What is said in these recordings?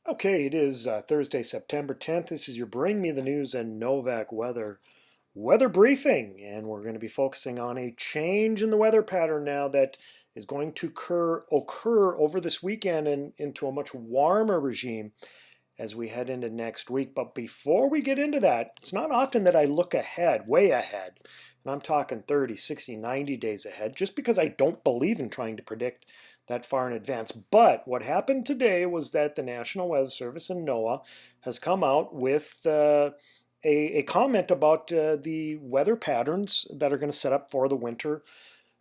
Okay, it is Thursday, September 10th. This is your Bring Me the News and Novak weather briefing, and we're going to be focusing on a change in the weather pattern now that is going to occur over this weekend and into a much warmer regime as we head into next week. But before we get into that, it's not often that I look ahead, way ahead, and I'm talking 30, 60, 90 days ahead, just because I don't believe in trying to predict that far in advance. But what happened today was that the National Weather Service and NOAA has come out with a comment about the weather patterns that are going to set up for the winter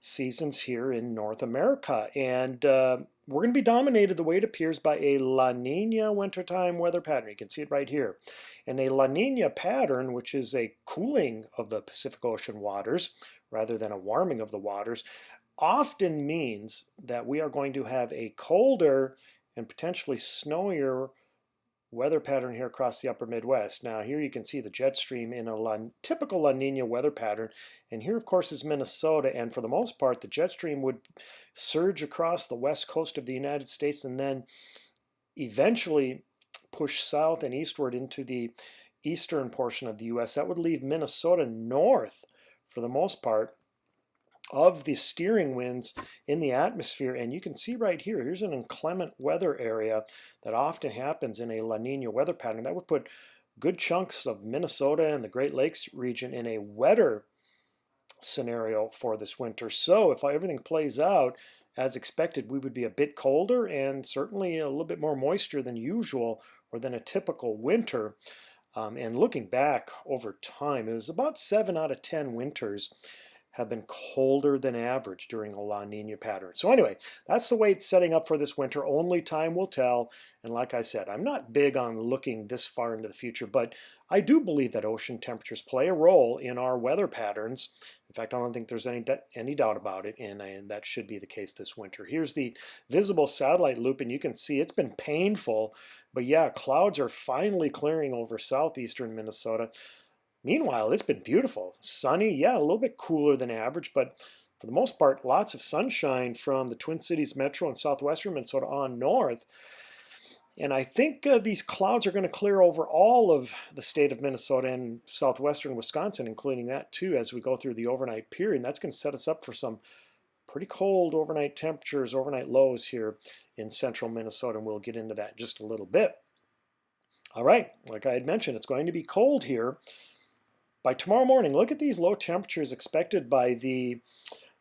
seasons here in North America. And we're going to be dominated, the way it appears, by a La Nina wintertime weather pattern. You can see it right here. And a La Nina pattern, which is a cooling of the Pacific Ocean waters rather than a warming of the waters, often means that we are going to have a colder and potentially snowier weather pattern here across the upper Midwest. Now here you can see the jet stream in a typical La Nina weather pattern, and here of course is Minnesota, and for the most part the jet stream would surge across the west coast of the United States and then eventually push south and eastward into the eastern portion of the US. That would leave Minnesota north for the most part of the steering winds in the atmosphere. And you can see right here, here's an inclement weather area that often happens in a La Nina weather pattern. That would put good chunks of Minnesota and the Great Lakes region in a wetter scenario for this winter. So if everything plays out as expected, we would be a bit colder and certainly a little bit more moisture than usual or than a typical winter. And looking back over time, it was about 7 out of 10 winters have been colder than average during a La Nina pattern. So anyway, that's the way it's setting up for this winter. Only time will tell. And like I said, I'm not big on looking this far into the future, but I do believe that ocean temperatures play a role in our weather patterns. In fact, I don't think there's any doubt about it, and that should be the case this winter. Here's the visible satellite loop, and you can see it's been painful, but yeah, clouds are finally clearing over southeastern Minnesota. Meanwhile, it's been beautiful. Sunny, yeah, a little bit cooler than average, but for the most part, lots of sunshine from the Twin Cities metro and southwestern Minnesota on north. And I think these clouds are going to clear over all of the state of Minnesota and southwestern Wisconsin, including that too, as we go through the overnight period. And that's going to set us up for some pretty cold overnight temperatures, overnight lows here in central Minnesota, and we'll get into that in just a little bit. All right, like I had mentioned, it's going to be cold here. By tomorrow morning, look at these low temperatures expected by the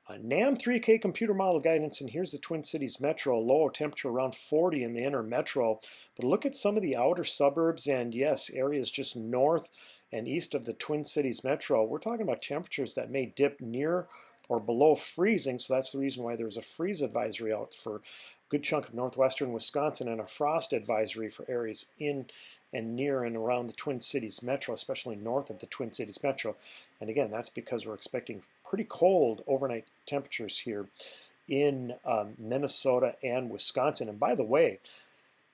NAM 3K computer model guidance, and here's the Twin Cities metro, low temperature around 40 in the inner metro. But look at some of the outer suburbs and yes, areas just north and east of the Twin Cities metro. We're talking about temperatures that may dip near or below freezing, so that's the reason why there's a freeze advisory out for a good chunk of northwestern Wisconsin and a frost advisory for areas in and near and around the Twin Cities metro, especially north of the Twin Cities metro. And again, that's because we're expecting pretty cold overnight temperatures here in Minnesota and Wisconsin. And by the way,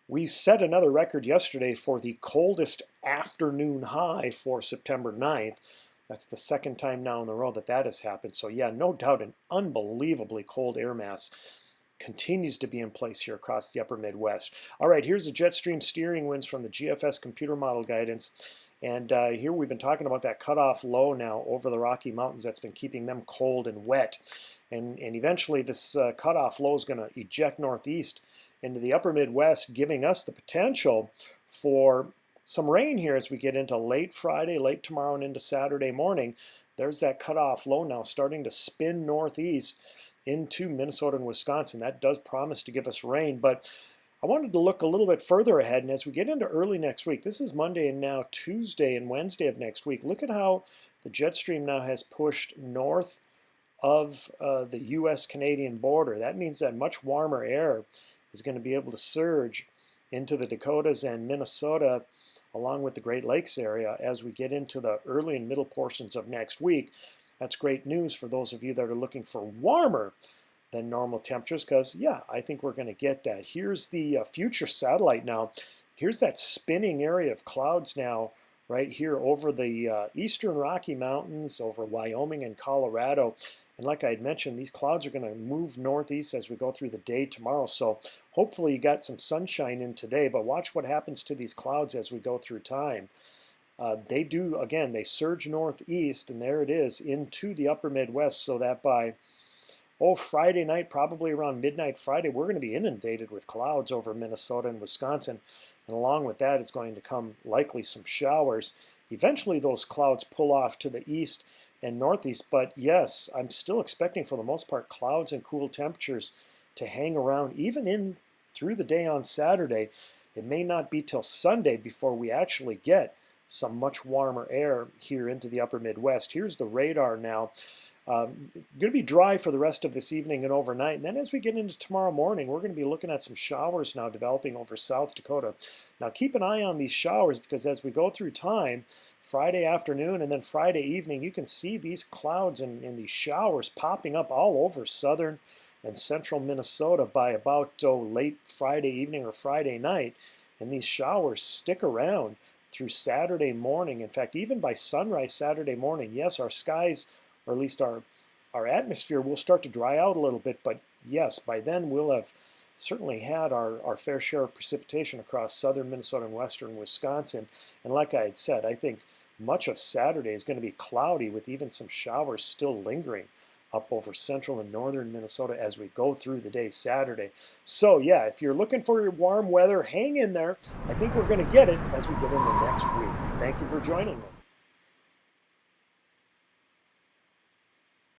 we set another record yesterday for the coldest afternoon high for September 9th. That's the second time now in a row that that has happened. So yeah, no doubt an unbelievably cold air mass continues to be in place here across the upper Midwest. All right, here's the jet stream steering winds from the GFS computer model guidance. And here we've been talking about that cutoff low now over the Rocky Mountains that's been keeping them cold and wet. And eventually this cutoff low is going to eject northeast into the upper Midwest, giving us the potential for some rain here as we get into late Friday, late tomorrow, and into Saturday morning. There's that cutoff low now starting to spin northeast into Minnesota and Wisconsin. That does promise to give us rain, but I wanted to look a little bit further ahead, and as we get into early next week, this is Monday and now Tuesday and Wednesday of next week, look at how the jet stream now has pushed north of the U.S.-Canadian border. That means that much warmer air is going to be able to surge into the Dakotas and Minnesota along with the Great Lakes area as we get into the early and middle portions of next week. That's great news for those of you that are looking for warmer than normal temperatures because, yeah, I think we're going to get that. Here's the future satellite now. Here's that spinning area of clouds now right here over the eastern Rocky Mountains, over Wyoming and Colorado. And like I had mentioned, these clouds are going to move northeast as we go through the day tomorrow. So hopefully you got some sunshine in today, but watch what happens to these clouds as we go through time. They do, again, they surge northeast, and there it is, into the upper Midwest, so that by Friday night, probably around midnight Friday, we're going to be inundated with clouds over Minnesota and Wisconsin. And along with that, it's going to come likely some showers. Eventually, those clouds pull off to the east and northeast. But yes, I'm still expecting, for the most part, clouds and cool temperatures to hang around even in through the day on Saturday. It may not be till Sunday before we actually get some much warmer air here into the upper Midwest. Here's the radar now. Going to be dry for the rest of this evening and overnight. And then as we get into tomorrow morning, we're going to be looking at some showers now developing over South Dakota. Now keep an eye on these showers, because as we go through time, Friday afternoon and then Friday evening, you can see these clouds and these showers popping up all over southern and central Minnesota by about late Friday evening or Friday night. And these showers stick around through Saturday morning. In fact, even by sunrise Saturday morning, yes, our skies, or at least our atmosphere, will start to dry out a little bit. But yes, by then we'll have certainly had our fair share of precipitation across southern Minnesota and western Wisconsin. And like I had said, I think much of Saturday is going to be cloudy, with even some showers still lingering up over central and northern Minnesota as we go through the day Saturday. So yeah, if you're looking for your warm weather, hang in there. I think we're going to get it as we get into next week. Thank you for joining me.